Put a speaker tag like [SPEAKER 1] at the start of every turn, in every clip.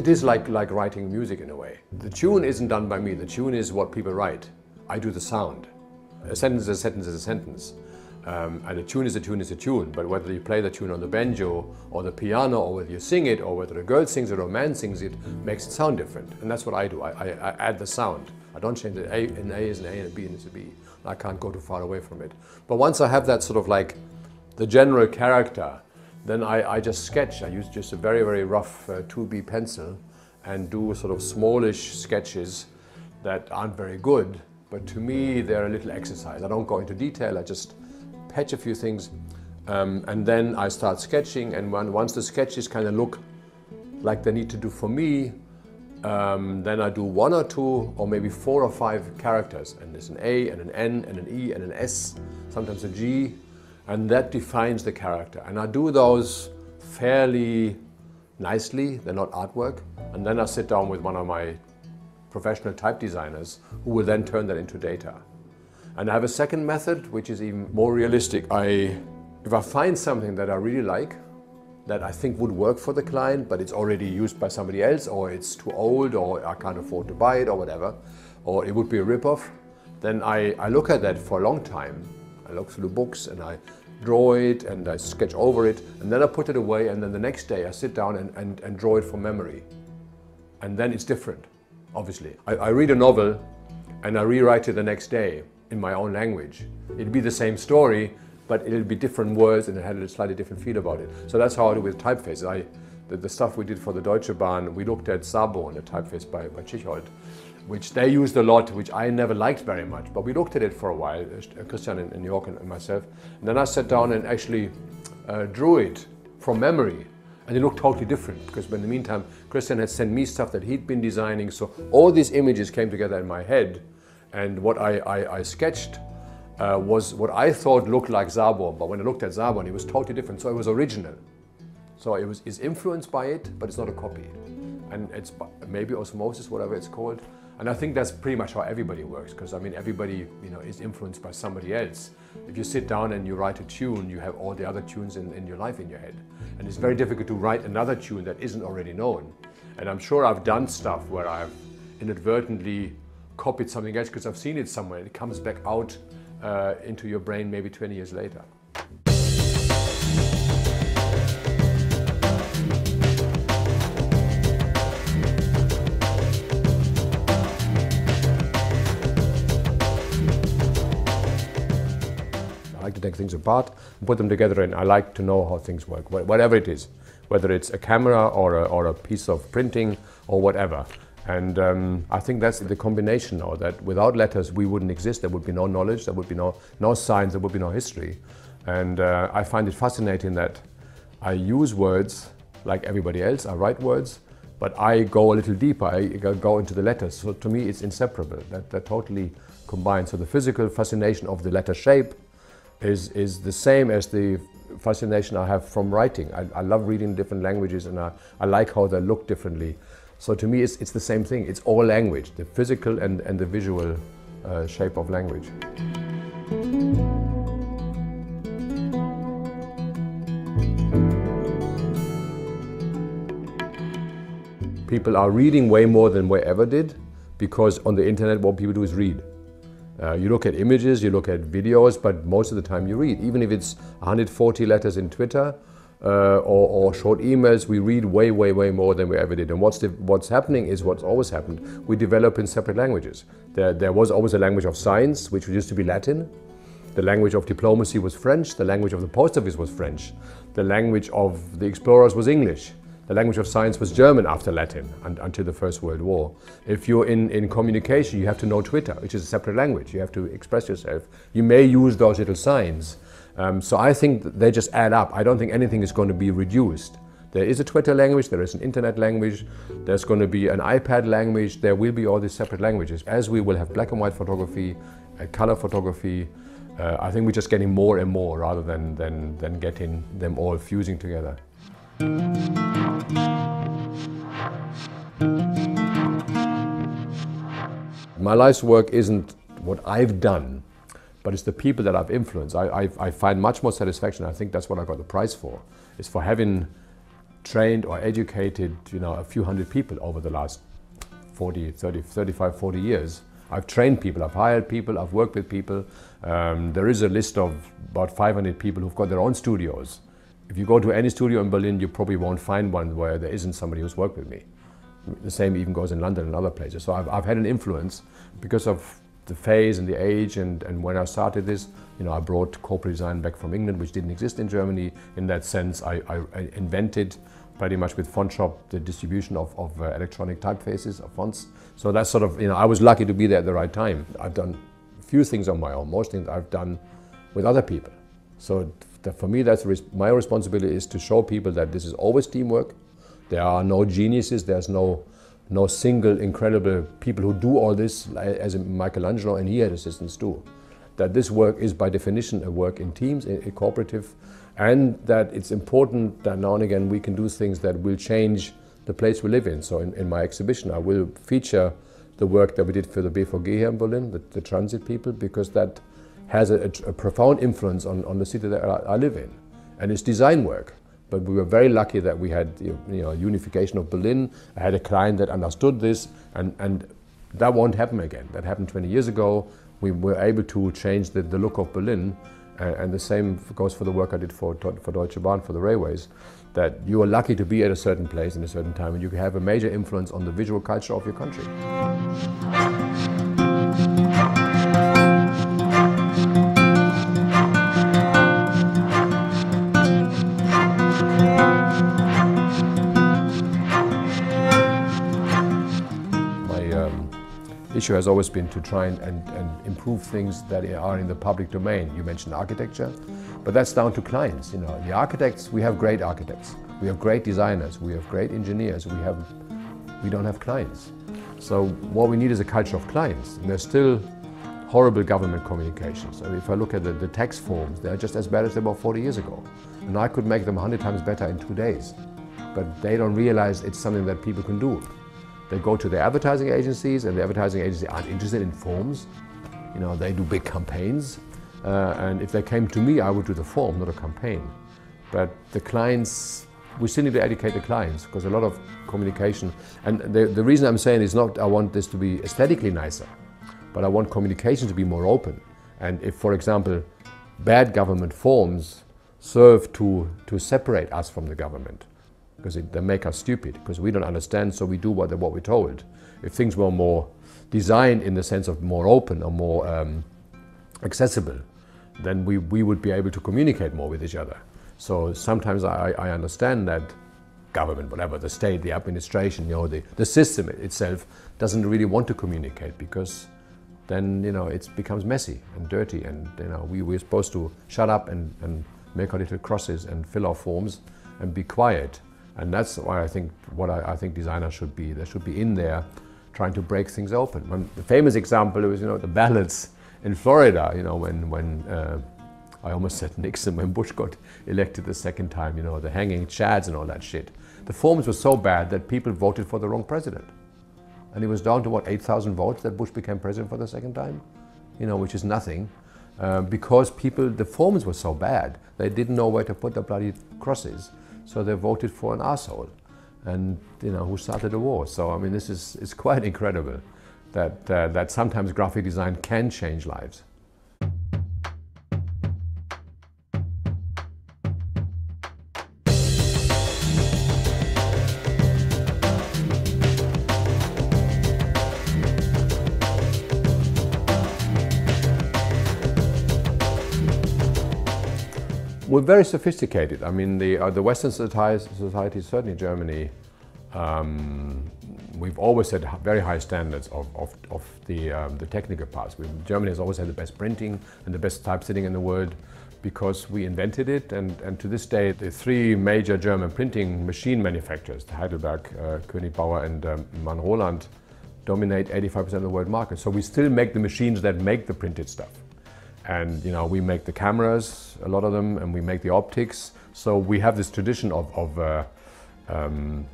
[SPEAKER 1] is like writing music in a way. The tune isn't done by me, the tune is what people write. I do the sound. A sentence is a sentence is a sentence. And a tune is a tune is a tune, but whether you play the tune on the banjo or the piano, or whether you sing it, or whether a girl sings it or a man sings it, makes it sound different. And that's what I do. I add the sound. I don't change it. An A is an A and a B is a B. I can't go too far away from it. But once I have that sort of like the general character, then I just sketch. I use just a very, very rough 2B pencil and do sort of smallish sketches that aren't very good, but to me they're a little exercise. I don't go into detail, I just patch a few things, and then I start sketching, and once the sketches kind of look like they need to do for me, then I do 1 or 2 or maybe 4 or 5 characters, and there's an A and an N and an E and an S, sometimes a G, and that defines the character. And I do those fairly nicely, they're not artwork, and then I sit down with one of my professional type designers who will then turn that into data. And I have a second method, which is even more realistic. If I find something that I really like, that I think would work for the client, but it's already used by somebody else, or it's too old, or I can't afford to buy it, or whatever, or it would be a rip-off, then I look at that for a long time. I look through the books and I draw it and I sketch over it, and then I put it away, and then the next day I sit down and draw it from memory. And then it's different, obviously. I read a novel and I rewrite it the next day in my own language. It'd be the same story, but it'll be different words and it had a slightly different feel about it. So that's how I do with typeface. The stuff we did for the Deutsche Bahn, we looked at Sabo and the typeface by Tschichold, which they used a lot, which I never liked very much. But we looked at it for a while, Christian in New York and myself. And then I sat down and actually drew it from memory. And it looked totally different, because in the meantime, Christian had sent me stuff that he'd been designing. So all these images came together in my head. And what I sketched was what I thought looked like Zabor, but when I looked at Zabor, it was totally different, so it was original. So it's influenced by it, but it's not a copy. And it's maybe osmosis, whatever it's called. And I think that's pretty much how everybody works, because I mean, everybody is influenced by somebody else. If you sit down and you write a tune, you have all the other tunes in your life in your head. And it's very difficult to write another tune that isn't already known. And I'm sure I've done stuff where I've inadvertently copied something else because I've seen it somewhere and it comes back out into your brain maybe 20 years later. I like to take things apart and put them together, and I like to know how things work, whatever it is, whether it's a camera or a piece of printing or whatever. And I think that's the combination now, that without letters we wouldn't exist. There would be no knowledge, there would be no science, there would be no history. And I find it fascinating that I use words like everybody else. I write words, but I go a little deeper. I go into the letters. So to me it's inseparable. They're totally combined. So the physical fascination of the letter shape is the same as the fascination I have from writing. I love reading different languages, and I like how they look differently. So to me, it's the same thing. It's all language, the physical and the visual shape of language. People are reading way more than we ever did, because on the internet what people do is read. You look at images, you look at videos, but most of the time you read. Even if it's 140 letters in Twitter, or short emails, we read way more than we ever did. And what's happening is what's always happened. We develop in separate languages. There was always a language of science, which used to be Latin. The language of diplomacy was French. The language of the post office was French. The language of the explorers was English. The language of science was German after Latin until the First World War. If you're in communication, you have to know Twitter, which is a separate language. You have to express yourself. You may use those little signs. So I think they just add up. I don't think anything is going to be reduced. There is a Twitter language, there is an internet language, there's going to be an iPad language, there will be all these separate languages. As we will have black and white photography, color photography, I think we're just getting more and more rather than getting them all fusing together. My life's work isn't what I've done, but it's the people that I've influenced. I find much more satisfaction. I think that's what I got the prize for. It's for having trained or educated, a few hundred people over the last 35, 40 years. I've trained people, I've hired people, I've worked with people. There is a list of about 500 people who've got their own studios. If you go to any studio in Berlin, you probably won't find one where there isn't somebody who's worked with me. The same even goes in London and other places. So I've had an influence because of the phase and the age, and when I started this, I brought corporate design back from England, which didn't exist in Germany. In that sense, I invented pretty much with FontShop the distribution of electronic typefaces of fonts. So that's sort of, I was lucky to be there at the right time. I've done a few things on my own. Most things I've done with other people. So for me, that's my responsibility is to show people that this is always teamwork. There are no geniuses. There's no single incredible people who do all this, as Michelangelo and he had assistants too. That this work is by definition a work in teams, a cooperative, and that it's important that now and again we can do things that will change the place we live in. So in my exhibition I will feature the work that we did for the BVG here in Berlin, the transit people, because that has a profound influence on the city that I live in. And it's design work. But we were very lucky that we had unification of Berlin. I had a client that understood this, and that won't happen again. That happened 20 years ago. We were able to change the look of Berlin, and the same goes for the work I did for Deutsche Bahn, for the railways, that you are lucky to be at a certain place in a certain time, and you can have a major influence on the visual culture of your country. Issue has always been to try and improve things that are in the public domain. You mentioned architecture, but that's down to clients. The architects, we have great architects, we have great designers, we have great engineers, we don't have clients. So what we need is a culture of clients, and there's still horrible government communications. I mean, if I look at the tax forms, they're just as bad as they were 40 years ago. And I could make them 100 times better in 2 days, but they don't realize it's something that people can do. They go to the advertising agencies, and the advertising agencies aren't interested in forms. They do big campaigns. And if they came to me, I would do the form, not a campaign. But the clients, we still need to educate the clients, because a lot of communication, and the reason I'm saying is not I want this to be aesthetically nicer, but I want communication to be more open. And if, for example, bad government forms serve to separate us from the government, because they make us stupid, because we don't understand, so we do what we're told. If things were more designed in the sense of more open or more accessible, then we would be able to communicate more with each other. So sometimes I understand that government, whatever, the state, the administration, the system itself doesn't really want to communicate, because then it becomes messy and dirty, and we're supposed to shut up and make our little crosses and fill our forms and be quiet. And that's why I think I think designers should be. They should be in there trying to break things open. The famous example was the ballots in Florida. When I almost said Nixon, when Bush got elected the second time. The hanging chads and all that shit. The forms were so bad that people voted for the wrong president, and it was down to 8,000 votes that Bush became president for the second time. Which is nothing, because the forms were so bad. They didn't know where to put the bloody crosses. So they voted for an arsehole, and who started the war. So I mean, it's quite incredible that sometimes graphic design can change lives. We're very sophisticated. I mean, the Western society, certainly Germany, we've always set very high standards of the technical parts. Germany has always had the best printing and the best typesetting in the world, because we invented it. And to this day, the three major German printing machine manufacturers, Heidelberg, König Bauer and Mann Roland, dominate 85% of the world market. So we still make the machines that make the printed stuff. And we make the cameras, a lot of them, and we make the optics. So we have this tradition of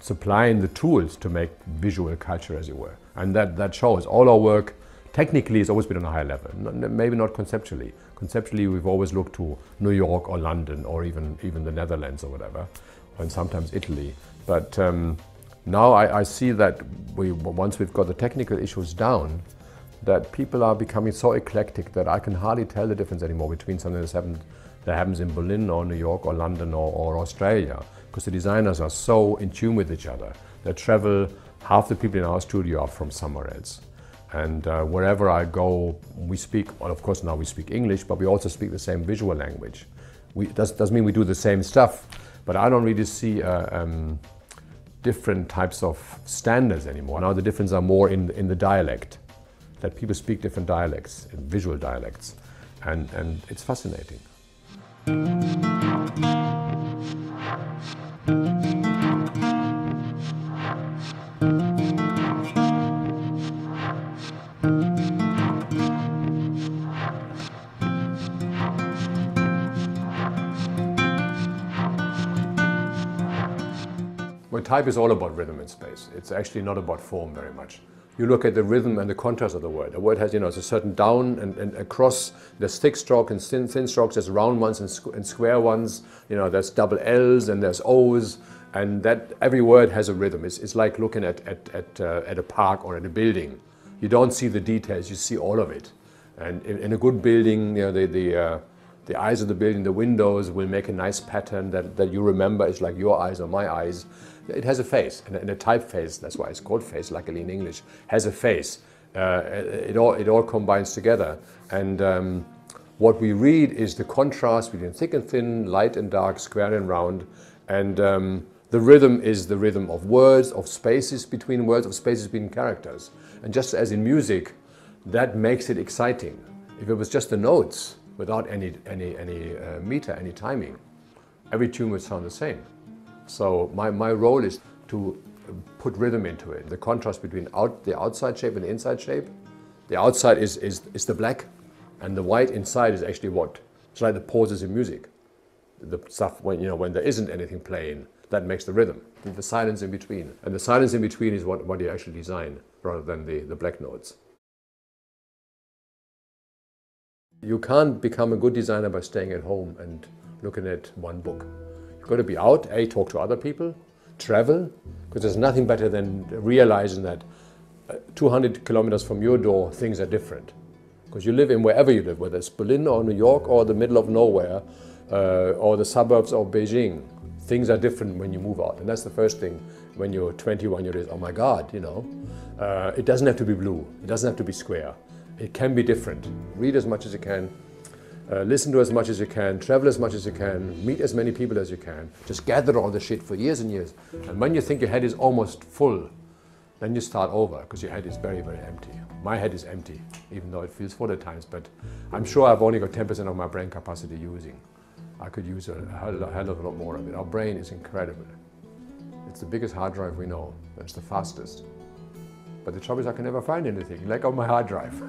[SPEAKER 1] supplying the tools to make visual culture, as it were. And that shows. All our work technically has always been on a higher level, maybe not conceptually. Conceptually, we've always looked to New York or London or even the Netherlands or whatever. and sometimes Italy. But now I see that once we've got the technical issues down, that people are becoming so eclectic that I can hardly tell the difference anymore between something that happens in Berlin or New York or London or Australia, because the designers are so in tune with each other. They travel, half the people in our studio are from somewhere else. And wherever I go, we speak, well, of course now we speak English, but we also speak the same visual language. Doesn't mean we do the same stuff, but I don't really see different types of standards anymore. Now the difference are more in the dialect, that people speak different dialects, visual dialects, and it's fascinating. Well, type is all about rhythm and space. It's actually not about form very much. You look at the rhythm and the contrast of the word. A word has, it's a certain down and across. There's thick stroke and thin strokes. There's round ones and square ones. There's double L's and there's O's, and that every word has a rhythm. It's like looking at a park or at a building. You don't see the details. You see all of it. And in a good building, the eyes of the building, the windows will make a nice pattern that you remember. It's like your eyes or my eyes. It has a face, and a typeface, that's why it's called face, luckily in English, has a face. It all combines together. And what we read is the contrast between thick and thin, light and dark, square and round. And the rhythm is the rhythm of words, of spaces between words, of spaces between characters. And just as in music, that makes it exciting. If it was just the notes, without any meter, any timing, every tune would sound the same. So my role is to put rhythm into it. The contrast between the outside shape and the inside shape. The outside is the black, and the white inside is actually what? It's like the pauses in music. The stuff when there isn't anything playing, that makes the rhythm. The silence in between. And the silence in between is what you actually design, rather than the black notes. You can't become a good designer by staying at home and looking at one book. You've got to be out, talk to other people, travel, because there's nothing better than realizing that 200 kilometers from your door, things are different. Because you live in wherever you live, whether it's Berlin or New York or the middle of nowhere, or the suburbs of Beijing. Things are different when you move out. And that's the first thing when you're 21, you're like, oh my God, it doesn't have to be blue, it doesn't have to be square. It can be different. Read as much as you can. Listen to as much as you can, travel as much as you can, meet as many people as you can. Just gather all the shit for years and years. And when you think your head is almost full, then you start over, because your head is very, very empty. My head is empty, even though it feels full at times, but I'm sure I've only got 10% of my brain capacity using. I could use a hell of a lot more of it. Our brain is incredible. It's the biggest hard drive we know, and it's the fastest. But the trouble is I can never find anything, like on my hard drive.